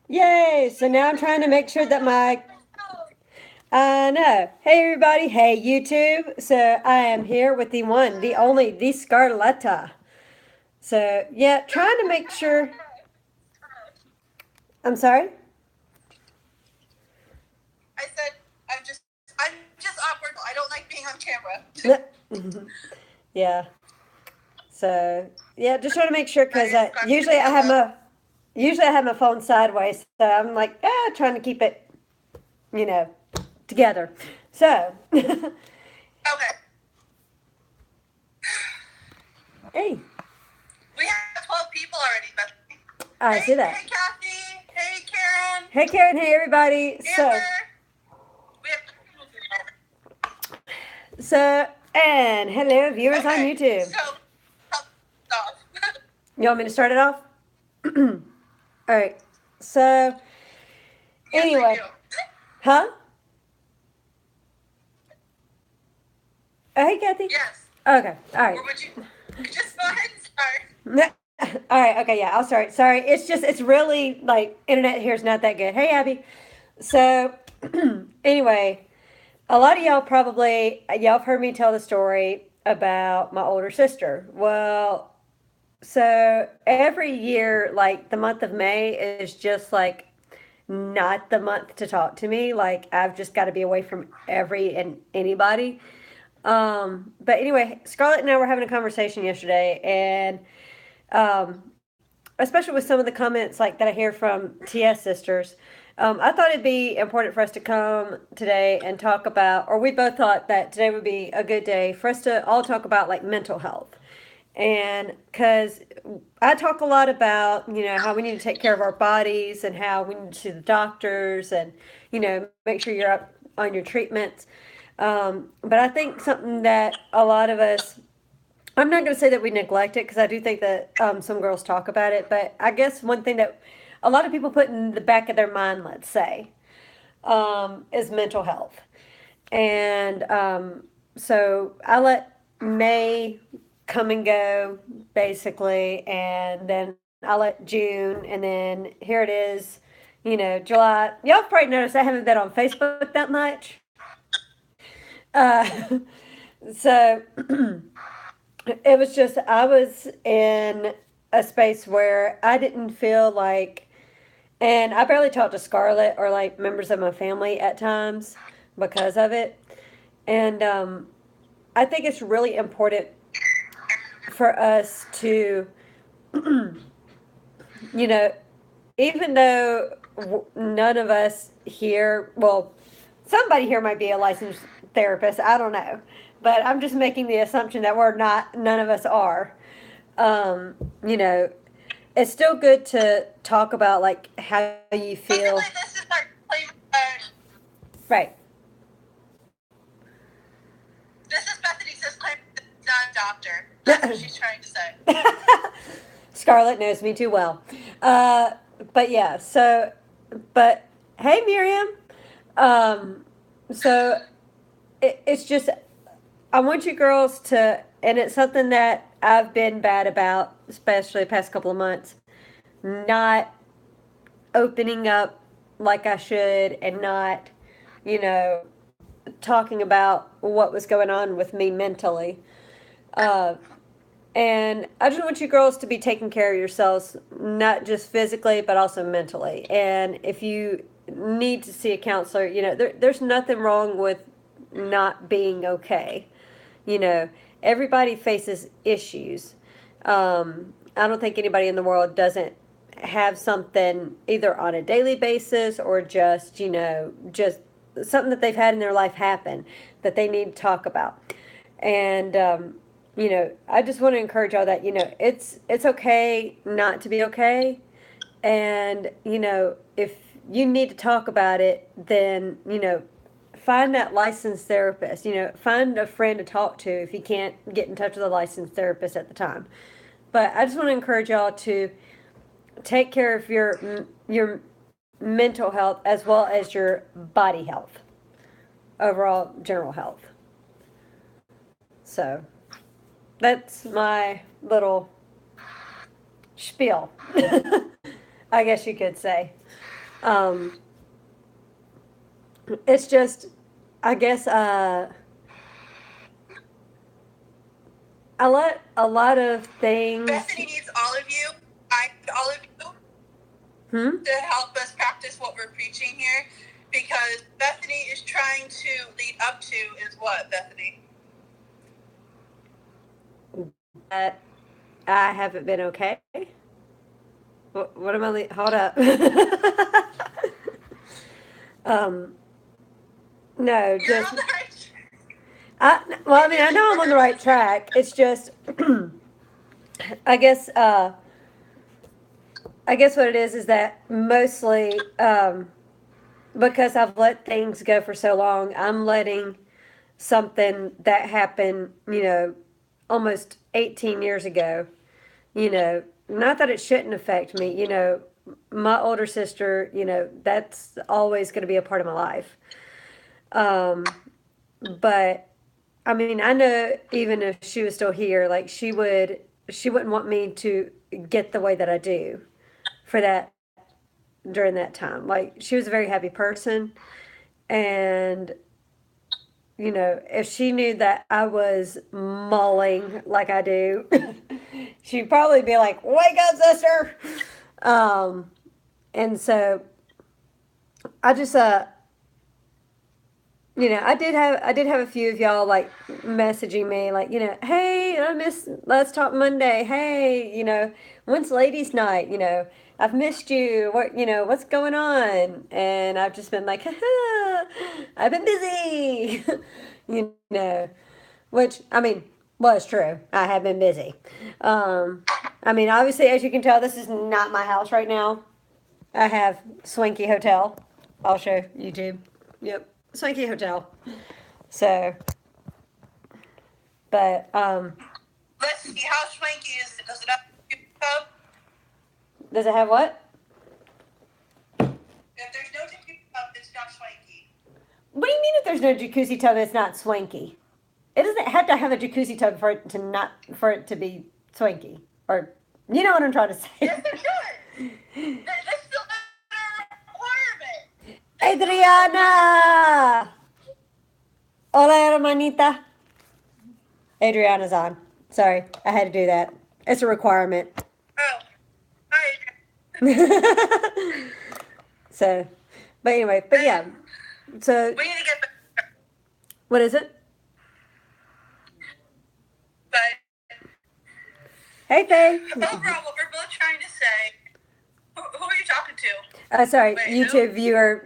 Yay! So now I'm trying to make sure that I know. Hey everybody, hey YouTube. So I am here with the one, the only, the Scarletta. So yeah, trying to make sure. I'm sorry? I said I'm just awkward. I don't like being on camera. Yeah. So yeah, just trying to make sure My because name's Carla. usually I have my phone sideways, so I'm like trying to keep it, you know, together. So Okay. hey, We have 12 people already, Bethany. I see Hey, that. hey, Kathy. Hey, Karen. Hey Karen, hey everybody. So Amber. We have So, and hello, viewers on okay. YouTube. So, stop. You want me to start it off? All right. So, Yes, I anyway, do. huh? Oh, hey, Kathy. Yes. Okay. All right. Or would you just go ahead and start? All right. Okay. Yeah. I'll start. Sorry. It's really like internet here is not that good. Hey, Abby. So, anyway, a lot of y'all have heard me tell the story about my older sister. Well, so every year, like the month of May is just like not the month to talk to me. Like I've just got to be away from every and anybody. But anyway, Scarlett and I were having a conversation yesterday, and um, especially with some of the comments like that I hear from TS sisters. I thought it'd be important for us to come today and talk about, or we both thought that today would be a good day for us to all talk about like mental health. And because I talk a lot about, how we need to take care of our bodies and how we need to see the doctors and, make sure you're up on your treatments. But I think something that a lot of us, I'm not going to say that we neglect it because I do think that some girls talk about it, but I guess one thing that a lot of people put in the back of their mind, let's say, is mental health. And so I let May come and go, basically, and then I let June, and then here it is, July. Y'all have probably noticed I haven't been on Facebook that much. Uh, so it was just, I was in a space where I didn't feel like, and I barely talked to Scarlett or like members of my family at times because of it. And I think it's really important for us to, you know, even though none of us here, well, somebody here might be a licensed therapist, I don't know. But I'm just making the assumption that we're not, none of us are. Um, you know, it's still good to talk about like how you feel. Basically, this is our disclaimer. Right. This is Bethany's disclaimer. This is not a doctor. That's what she's trying to say. Scarlett knows me too well. Uh, but yeah, so, but hey, Miriam. Um, so it's just, I want you girls to, and it's something that I've been bad about, especially the past couple of months, not opening up like I should and not, you know, talking about what was going on with me mentally. Uh, And I just want you girls to be taking care of yourselves, not just physically, but also mentally. And if you need to see a counselor, there's nothing wrong with not being okay. You know, everybody faces issues. I don't think anybody in the world doesn't have something either on a daily basis or just something that they've had in their life happen that they need to talk about. And I just want to encourage all that. It's okay not to be okay, and if you need to talk about it, then find that licensed therapist. Find a friend to talk to if you can't get in touch with a licensed therapist at the time. But I just want to encourage y'all to take care of your mental health as well as your body health, overall general health. So that's my little spiel. I guess you could say. Um, it's just, I guess, a lot of things. Bethany needs all of you. I need all of you Hmm? to help us practice what we're preaching here, because Bethany is trying to lead up to is what, Bethany? That I haven't been okay. What am I? Hold up. um, no, You're just on the right. well, I mean, I know I'm on the right track. It's just, I guess, I guess what it is that mostly because I've let things go for so long, I'm letting something that happened, almost 18 years ago, not that it shouldn't affect me, my older sister, that's always going to be a part of my life. Um, but I mean, I know even if she was still here, like she wouldn't want me to get the way that I do for that during that time. Like she was a very happy person, and if she knew that I was mulling like I do, she'd probably be like, "Wake up, sister!" Um, and so I just I did have a few of y'all like messaging me like, hey, I miss Let's Talk Monday. Hey, when's ladies night? I've missed you. What's going on? And I've just been like, haha, I've been busy. you know, which I mean was true. I have been busy. I mean, obviously, as you can tell, this is not my house right now. I have Swanky Hotel. I'll show YouTube. Yep, Swanky Hotel. So, but Let's see, how swanky is it? Does it have a tub? does it have what? If there's no jacuzzi tub, it's not swanky. What do you mean if there's no jacuzzi tub, it's not swanky? It doesn't have to have a jacuzzi tub for it to be swanky, or you know what I'm trying to say. Yes, it should. That's still a requirement. Adriana. Hola, hermanita. Adriana's on. Sorry, I had to do that. It's a requirement. Oh, hi. So, but anyway, but yeah. So, We need to get back, what is it? but Hey, Faye. overall, what we're both trying to say. Who are you talking to? Sorry, Wait, YouTube who? viewer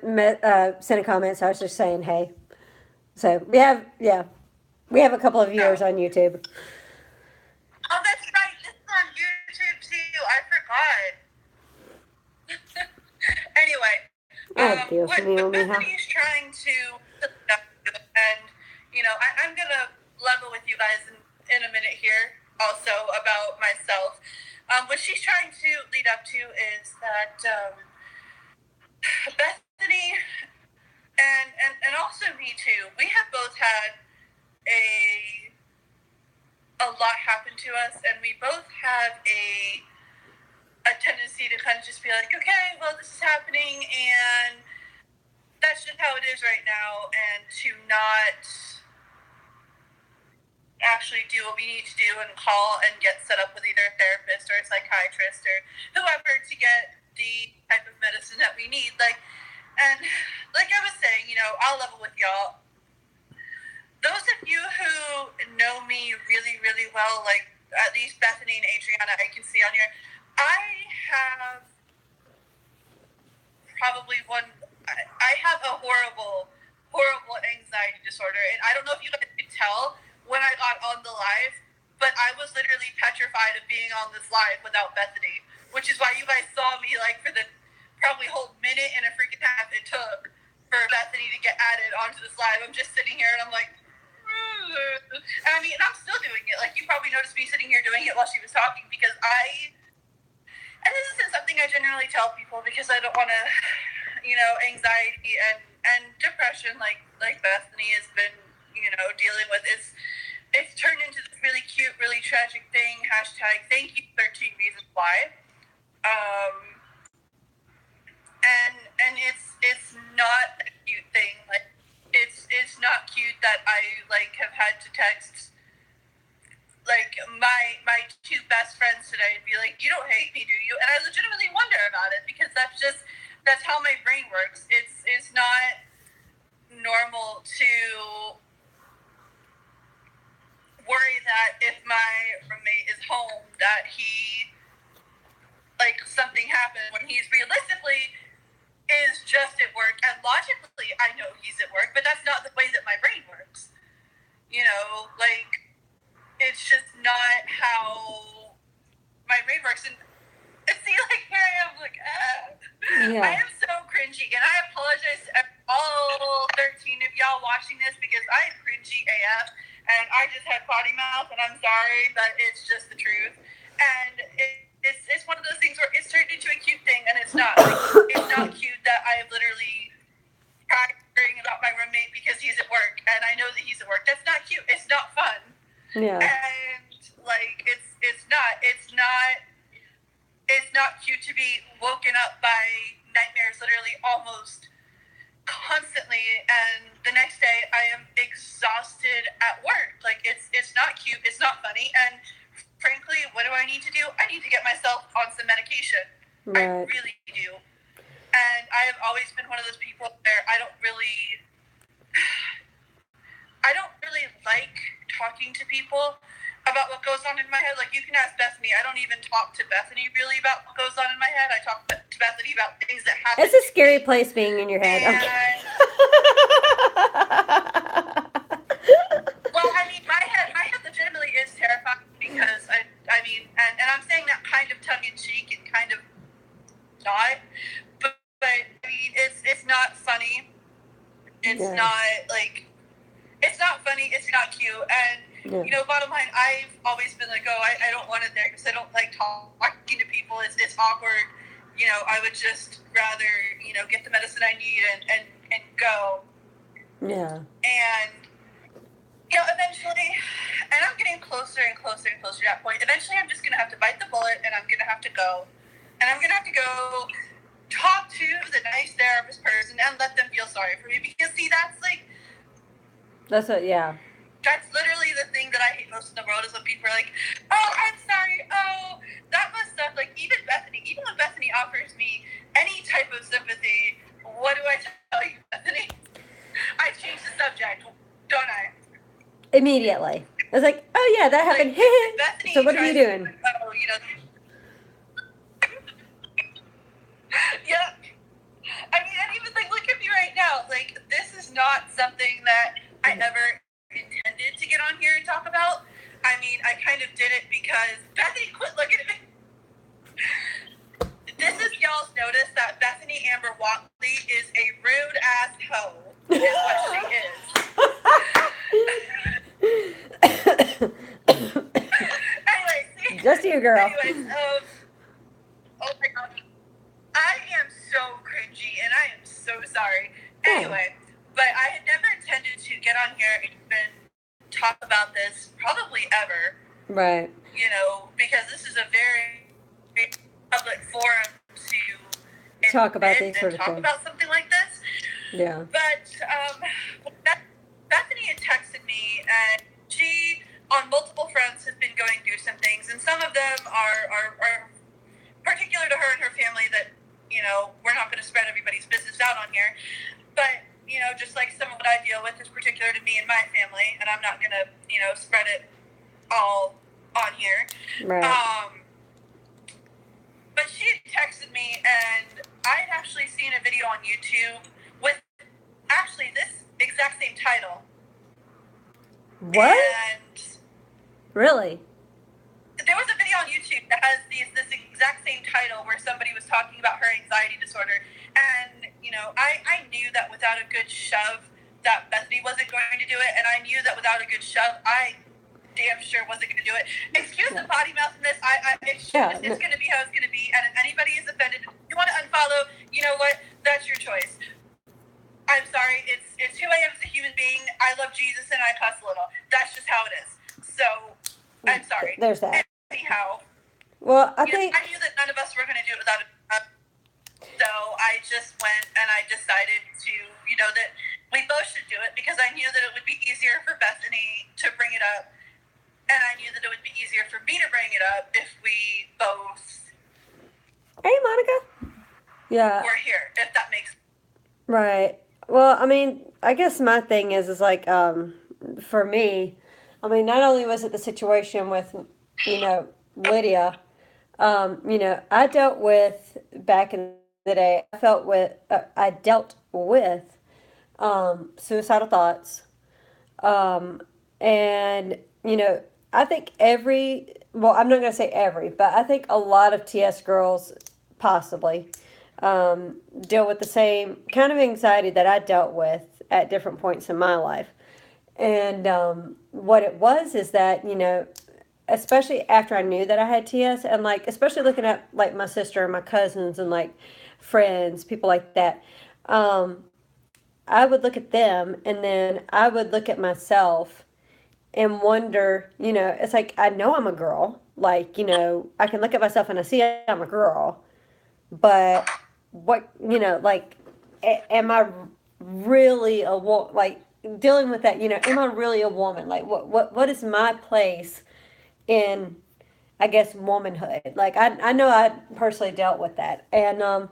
sent a comment, so I was just saying hey. So we have a couple of viewers on YouTube. Oh, that's right. This is on YouTube too. I forgot. Anyway, Ay, Dios what mío, mija. Bethany is trying to, and I'm gonna level with you guys in a minute here, also about myself. What she's trying to lead up to is that Bethany and also me too. We have both had a lot happen to us, and we both have a tendency to kind of just be like, okay, well, this is happening, and that's just how it is right now, and to not actually do what we need to do and call and get set up with either a therapist or a psychiatrist or whoever to get the type of medicine that we need. And like I was saying, I'll level with y'all. Those of you who know me really, really well, like at least Bethany and Adriana, I can see on here, I have probably I have a horrible, horrible anxiety disorder. And I don't know if you guys could tell when I got on the live, but I was literally petrified of being on this live without Bethany, which is why you guys saw me like for the probably whole minute and a freaking half it took for Bethany to get added onto this live. I'm just sitting here and I'm like, and I mean, and I'm still doing it. Like, you probably noticed me sitting here doing it while she was talking because and this isn't something I generally tell people because I don't want to, anxiety and depression like Bethany has been, dealing with. It's turned into this really cute, really tragic thing. # thank you 13 reasons why. texts like my two best friends today and be like, "You don't hate me, do you?" And I legitimately wonder about it because that's how my brain works. It's not normal to worry that if my roommate is home that he like something happened when he's realistically is just at work, and logically I know he's at work, but that's not the way that my brain works. You know, like it's just not how my brain works. And see, like here I am, like I am so cringy, and I apologize to all 13 of y'all watching this because I'm cringy AF, and I just had potty mouth, and I'm sorry, but it's just the truth. And it's one of those things where it's turned into a cute thing, and it's not. Like, it's not cute that I have literally cried about my roommate because he's at work, and I know that he's at work. That's not cute. It's not fun. Yeah. And like it's not cute to be woken up by nightmares literally almost constantly, and the next day I am exhausted at work. Like it's not cute, it's not funny, and frankly, what do I need to do? I need to get myself on some medication. Right. I really do. And I have always been one of those people where I don't really like talking to people about what goes on in my head. Like, you can ask Bethany. I don't even talk to Bethany really about what goes on in my head. I talk to Bethany about things that happen. It's a scary place being in your head. And, Okay. well, I mean, my head legitimately is terrifying because I mean, and I'm saying that kind of tongue in cheek and kind of not, but I mean, it's not funny. It's not like. It's not funny, it's not cute, and, you know, bottom line, I've always been like, I don't want it there, because I don't like talking to people, it's awkward, you know, I would just rather, you know, get the medicine I need and go. Yeah. And, you know, eventually, and I'm getting closer and closer and closer to that point, eventually I'm just going to have to bite the bullet, and I'm going to have to go, and I'm going to have to go talk to the nice therapist person and let them feel sorry for me, because, see, that's like, that's what, yeah. That's literally the thing that I hate most in the world is when people are like, oh, I'm sorry, oh, that must suck. Like, even when Bethany offers me any type of sympathy, what do I tell you, Bethany? I change the subject, don't I? Immediately. I was like, oh, yeah, that happened. Bethany so what are you doing? Oh, you know. Yeah. I mean, and even, like, look at me right now. Like, this is not something that I ever intended to get on here and talk about. I mean, I kind of did it because Bethany, quit looking at me. This is y'all's notice that Bethany Amber Watley is a rude ass hoe. Is what she is. Anyways, just you, girl. Anyways, oh my god, I am so cringy and I am so sorry. Anyway. But I had never intended to get on here and even talk about this, probably ever. Right. You know, because this is a very, very public forum to talk about things sort of talk thing. About something like this. Yeah. But Bethany had texted me, and she, on multiple fronts, has been going through some things, and some of them are particular to her and her family that, you know, we're not going to spread everybody's business out on here. But you know, just like some of what I deal with is particular to me and my family, and I'm not going to, you know, spread it all on here. Right. But she had texted me, and I had actually seen a video on YouTube with actually this exact same title. What? And really? There was a video on YouTube that has this exact same title where somebody was talking about her anxiety disorder. And, you know, I knew that without a good shove that Bethany wasn't going to do it. And I knew that without a good shove, I damn sure wasn't going to do it. Excuse the potty mouth in this. It's going to be how it's going to be. And if anybody is offended, if you want to unfollow, you know what? That's your choice. I'm sorry. It's who I am as a human being. I love Jesus and I cuss a little. That's just how it is. So, I'm sorry. There's that. Anyhow. Well, I think... I knew that none of us were going to do it without a... So I just went and I decided to, you know, that we both should do it because I knew that it would be easier for Bethany to bring it up, and I knew that it would be easier for me to bring it up if we both Hey, Monica. Yeah. were here, if that makes sense. Right. Well, I mean, I guess my thing is like, for me, I mean, not only was it the situation with, Lydia, I dealt with back in the day, I dealt with, suicidal thoughts. Um, and, I think well, I'm not going to say every, but I think a lot of TS girls possibly deal with the same kind of anxiety that I dealt with at different points in my life. And what it was is that, especially after I knew that I had TS, and like, especially looking at like my sister and my cousins and like friends, people like that, um, I would look at them and then I would look at myself and wonder, it's like, I know I'm a girl. Like, I can look at myself and I see I'm a girl, but what, like, am I really a woman? Like, dealing with that, am I really a woman? Like, what is my place in, I guess, womanhood? Like, I know I personally dealt with that. And,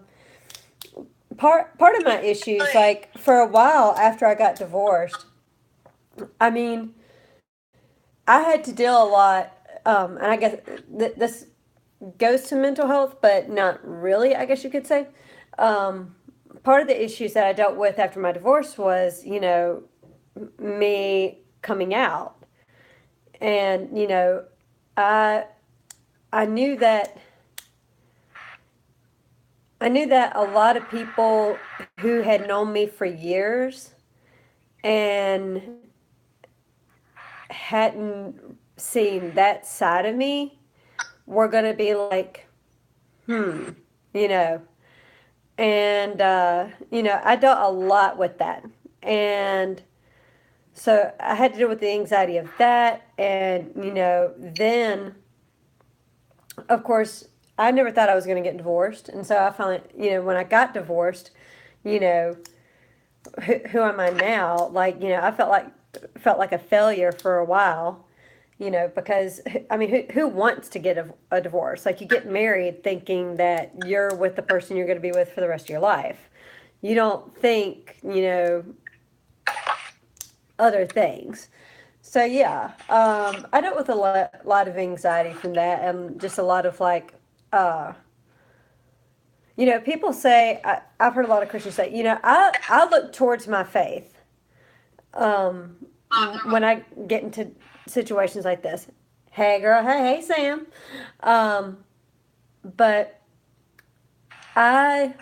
part of my issues, like, for a while after I got divorced, I mean, I had to deal a lot, and I guess this goes to mental health, but not really, I guess you could say. Um, Part of the issues that I dealt with after my divorce was, me coming out. And, I I knew that I knew that a lot of people who had known me for years and hadn't seen that side of me were going to be like, you know, and I dealt a lot with that. And so I had to deal with the anxiety of that. And, then, of course, I never thought I was going to get divorced. And so I finally, when I got divorced, you know, who am I now? Like, I felt like a failure for a while, because I mean, who wants to get a divorce? Like, you get married thinking that you're with the person you're going to be with for the rest of your life. You don't think, other things. So yeah, I dealt with a lot of anxiety from that, and just a lot of like, uh, people say I've heard a lot of Christians say, I look towards my faith um, when I get into situations like this. Hey girl, hey Sam, um, but I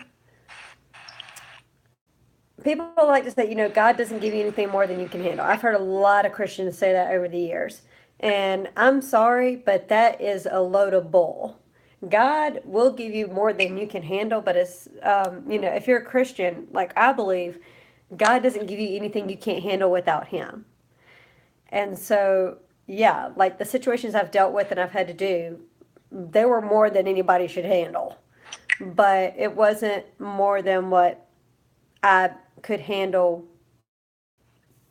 people like to say, God doesn't give you anything more than you can handle. I've heard a lot of Christians say that over the years. And I'm sorry, but that is a load of bull. God will give you more than you can handle, but if you're a Christian, like I believe, God doesn't give you anything you can't handle without Him. And so, yeah, like the situations I've dealt with and I've had to do, they were more than anybody should handle. But it wasn't more than what I could handle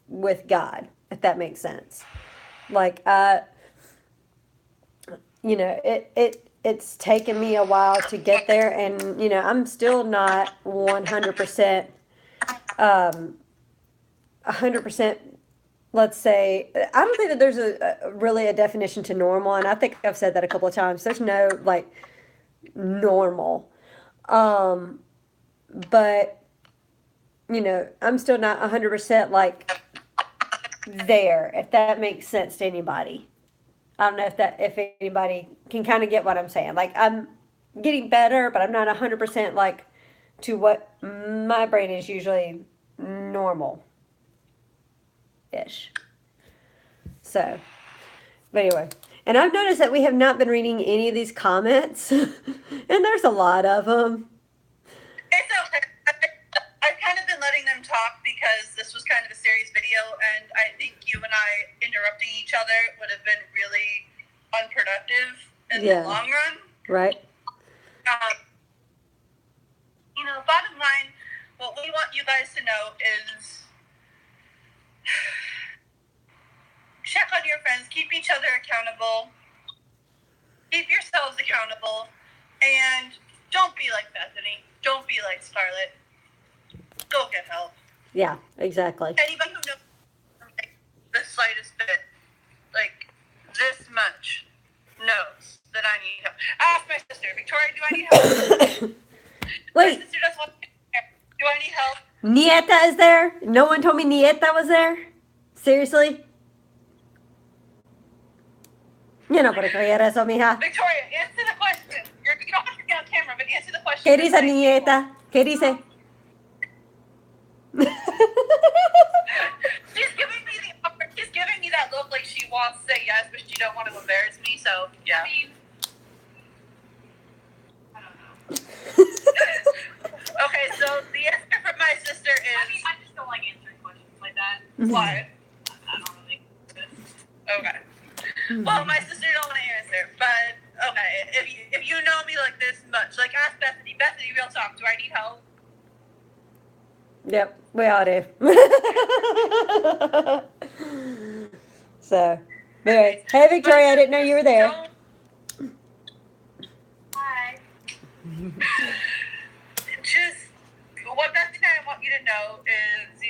with God, if that makes sense. Like it's taken me a while to get there, and I'm still not 100%, 100%. Let's say I don't think that there's really a definition to normal, and I think I've said that a couple of times. There's no like normal, um, but I'm still not 100% like there, if that makes sense to anybody. I don't know if anybody can kind of get what I'm saying. Like, I'm getting better, but I'm not 100% like to what my brain is usually normal ish. So, but anyway. And I've noticed that we have not been reading any of these comments, and there's a lot of them. It's okay. I've kind of been letting them talk because this was kind of a serious video, and I think you and I interrupting each other would have been really unproductive in the long run. Right. Bottom line, what we want you guys to know is keep each other accountable. Keep yourselves accountable. And don't be like Bethany. Don't be like Scarlett. Go get help. Yeah, exactly. Anybody who knows like, the slightest bit, like this much, knows that I need help. Ask my sister, Victoria, do I need help? My Wait, sister does want to do I need help? Nieta is there? No one told me Nieta was there? Seriously? Yo no puedo creer eso, mija. Victoria, answer the question. You don't have to be on camera, but answer the question. ¿Qué dice Nieta? ¿Qué dice? She's giving me that look like she wants to say yes, but she don't want to embarrass me, so yeah. I don't know. Okay, so the answer from my sister is I just don't like answering questions like that. why? I don't really. Okay. Well, my sister don't want to answer, but okay. If you know me like this much, like ask Bethany. Bethany, real talk. Do I need help? Yep, we all do. So, anyways, hey Victoria, I didn't know you were there. Hi. Just what Bethany and I want you to know is,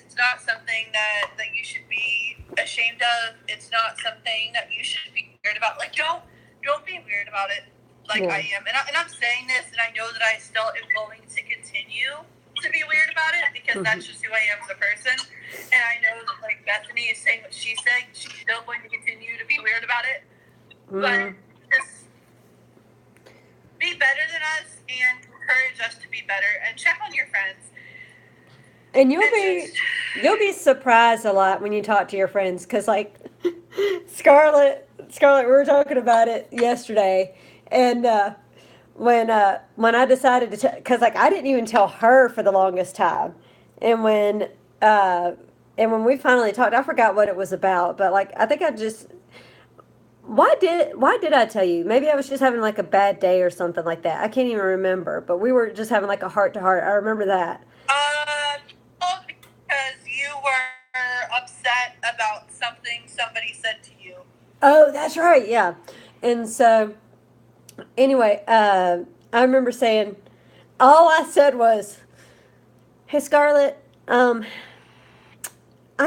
it's not something that you should be ashamed of. It's not something that you should be weird about. Like, don't be weird about it. Like Yeah. I am, and I'm saying this, and I know that I still am going to continue to be weird about it because that's just who I am as a person. And I know that like Bethany is saying what she's saying, she's still going to continue to be weird about it. But just be better than us and encourage us to be better and check on your friends. And you'll be surprised a lot when you talk to your friends, because like Scarlett, we were talking about it yesterday, and when I decided to, because like I didn't even tell her for the longest time, and when we finally talked, I forgot what it was about, but like I think I just. Why did I tell you? Maybe I was just having like a bad day or something like that. I can't even remember, but we were just having like a heart to heart. I remember that. Because you were upset about something somebody said to you. Oh, that's right. Yeah. And so, anyway, I remember saying, all I said was, "Hey, Scarlett, I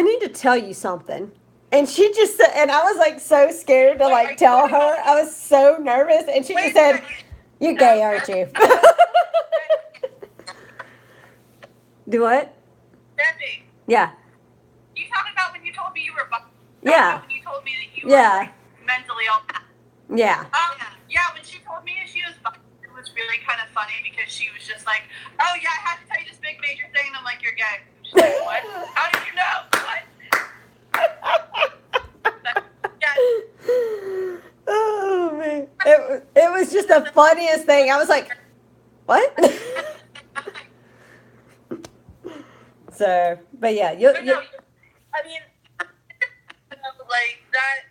need to tell you something." And she just said, and I was like so scared to like tell her. I was so nervous, and she just said, "You're gay, aren't you?" Do what? Debbie, Yeah. you talking about when you told me you were Yeah. when you told me that you Yeah. were like, mentally all Yeah. yeah, when she told me she was it was really kind of funny because she was just like, oh yeah, I have to tell you this big major thing, and I'm like, you're gay. She's like, what? How did you know? What? Oh man, it was just the funniest thing. I was like, what? So, but yeah, you. But no, I mean, like that.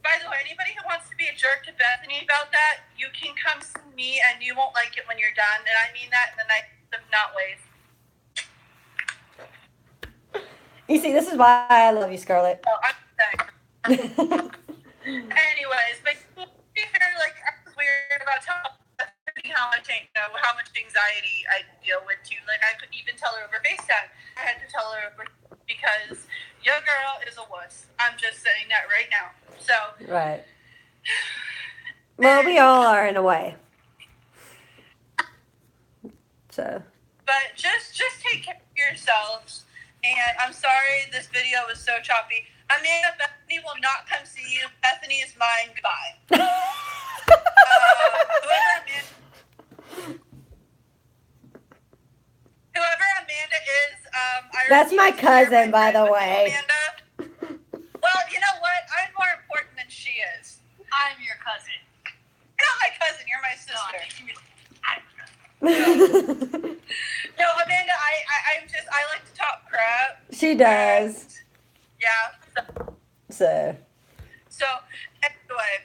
By the way, anybody who wants to be a jerk to Bethany about that, you can come see me, and you won't like it when you're done. And I mean that in the nicest of not ways. You see, this is why I love you, Scarlett. So I'm saying. Anyways, but to be fair, like I was weird about telling Bethany how much anxiety I deal with too. Like I couldn't even tell her over FaceTime. I had to tell her over because your girl is a wuss. I'm just saying that right now. So Right. Well, we all are in a way. So. but just take care of yourselves. And I'm sorry this video was so choppy. Amanda, Bethany will not come see you. Bethany is mine. Goodbye. Whoever Amanda is, That's my cousin, by the way. Amanda. Well, you know what? I'm more important than she is. I'm your cousin. You're not my cousin. You're my sister. I'm No, Amanda. I like to talk crap. She does. Yeah. So. So anyway,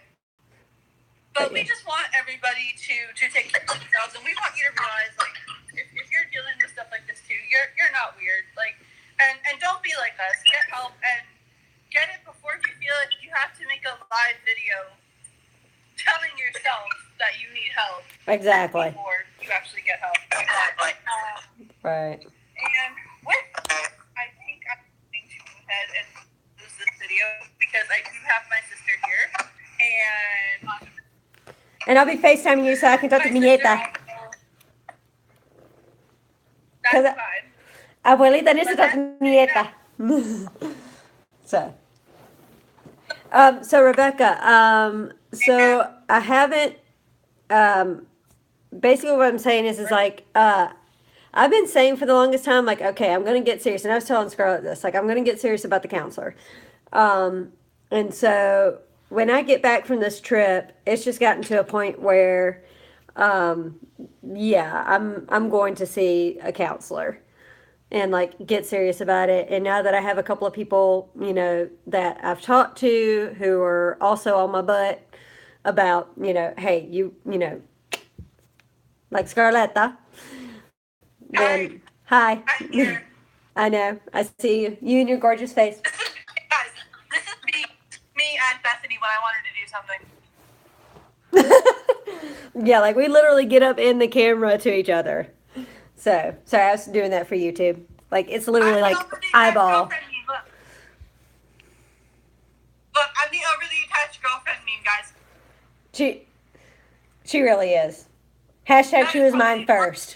but But we yeah. just want everybody to take care of themselves, and we want you to realize, like, if you're dealing with stuff like this too, you're not weird. Like, and don't be like us. Get help and get it before you feel like Exactly. before you actually get help. Exactly. Right. And with that, I think I'm going to go ahead and close this video because I do have my sister here, And I'll be FaceTiming you so I can talk to my mi sister nieta. also- That's 'Cause fine. Abuelita necesita tu nieta. So. So Rebecca, so I haven't, basically what I'm saying is like, I've been saying for the longest time, like, okay, I'm going to get serious. And I was telling Scarlett this, like, I'm going to get serious about the counselor. And so when I get back from this trip, it's just gotten to a point where, yeah, I'm going to see a counselor and like get serious about it. And now that I have a couple of people, you know, that I've talked to who are also on my butt about, you know, hey, you know, like Scarletta, then hi. I'm here. I know. I see you. You and your gorgeous face. Guys, this is me and Bethany when I wanted to do something. Yeah, like we literally get up in the camera to each other. So, sorry, I was doing that for YouTube. Like it's literally like I'm the overly attached eyeball. girlfriend meme, look, I'm the overly attached girlfriend meme, guys. She really is. Hashtag she was mine first.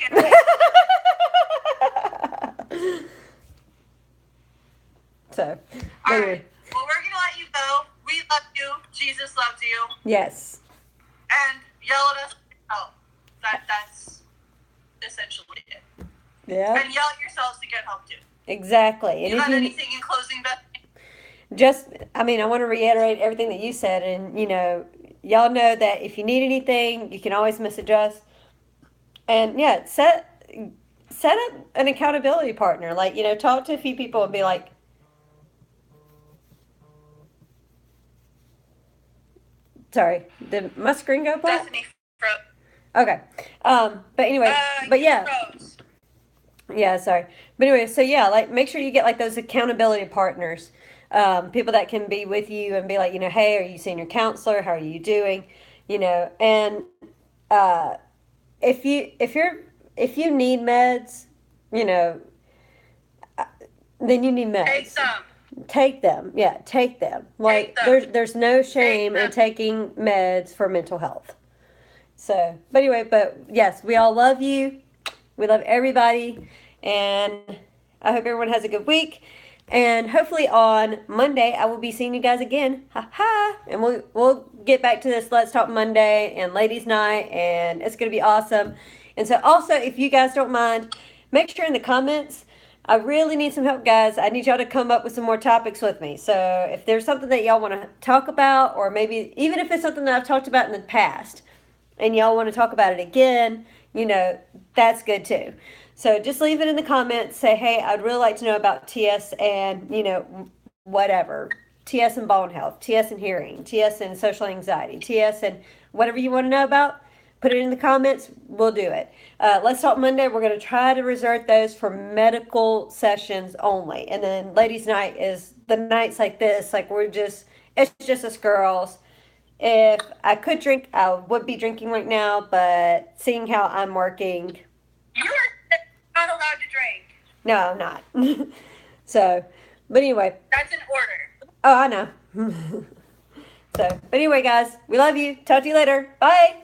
So, All anyway, right. Well, we're gonna let you go. We love you. Jesus loves you. yes. And yell at us for help. That's essentially it. Yeah, And yell at yourselves to get help too. exactly. You And got if you anything in closing, Bethany? just, I mean, I want to reiterate everything that you said. And, you know, y'all know that if you need anything, you can always message us. And yeah, set up an accountability partner. Like, you know, talk to a few people and be like, sorry, did my screen go black? Bethany froze. Okay. But anyway, but You yeah. froze. Yeah, sorry. But anyway, so yeah, like make sure you get like those accountability partners, people that can be with you and be like, you know, hey, are you seeing your counselor? How are you doing? You know, and uh, if you need meds, you know, then you need meds. Take some. Take them. Yeah, take them. Like them. there's no shame them. in taking meds for mental health. So, but anyway, but yes, we all love you. We love everybody, and I hope everyone has a good week. And hopefully on Monday I will be seeing you guys again. Ha ha! And we'll get back to this Let's Talk Monday and Ladies Night, and it's gonna be awesome. And so also, if you guys don't mind, make sure in the comments. I really need some help, guys. I need y'all to come up with some more topics with me. So if there's something that y'all want to talk about, or maybe even if it's something that I've talked about in the past, and y'all want to talk about it again, you know, that's good too. So just leave it in the comments. Say, hey, I'd really like to know about TS and, you know, whatever. TS and bone health, TS and hearing, TS and social anxiety, TS and whatever you want to know about. Put it in the comments. We'll do it. Let's Talk Monday. We're going to try to reserve those for medical sessions only. And then Ladies Night is the nights like this. Like it's just us girls. If I could drink, I would be drinking right now, but seeing how I'm working, You are not allowed to drink. no, I'm not. So, but anyway, That's an order. oh, I know. So, but anyway, guys, we love you. Talk to you later. Bye.